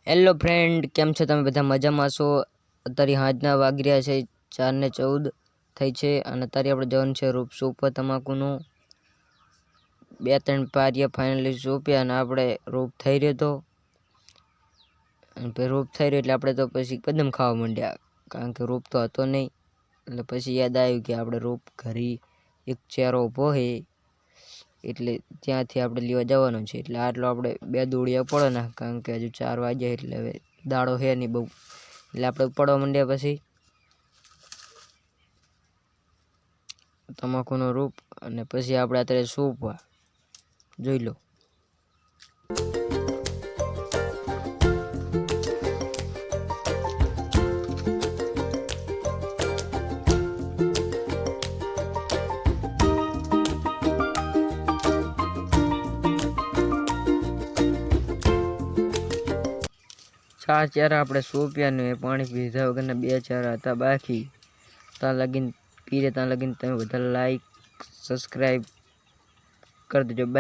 Hello friend, કેમ છો તમે બધા? મજામાં છો? અત્યારે હાજના વાગી રહ્યા છે 4:14 થઈ છે અને અત્યારે આપણે જવાનું છે રૂપ સુપર તમાકુનું 2-3 પારિયા ફાઇનલી સોંપ્યા અને આપણે રૂપ થઈ રહ્યો તો અને પછી રૂપ થઈ રહ્યો એટલે આપણે તો પછી કદમ ખાવા માંડ્યા, કારણ કે રૂપ તો હતો નહીં. એટલે પછી યાદ આવ્યું કે આપણે રૂપ ઘરે એક ચેરો ઊભો છે એટલે ત્યાંથી આપણે લેવા જવાનું છે. એટલે આટલો આપણે 2 દોડિયા પડો ને, કારણ કે હજુ 4 વાગ્યા એટલે હવે દાડો છે નહીં બહુ, એટલે આપણે પડવા માંડ્યા પછી તમાકુનો રૂપ અને પછી આપણે અત્યારે સોંપવા જોઈ લો. ચાર ચારા આપણે સોંપ્યા ને પાણી પીધા વગરના 2 ચારા હતા બાકી. ત્યાં લગીને પીરે ત્યાં લગીને તમે બધા લાઈક સબસ્ક્રાઈબ કરી દેજો. બાય.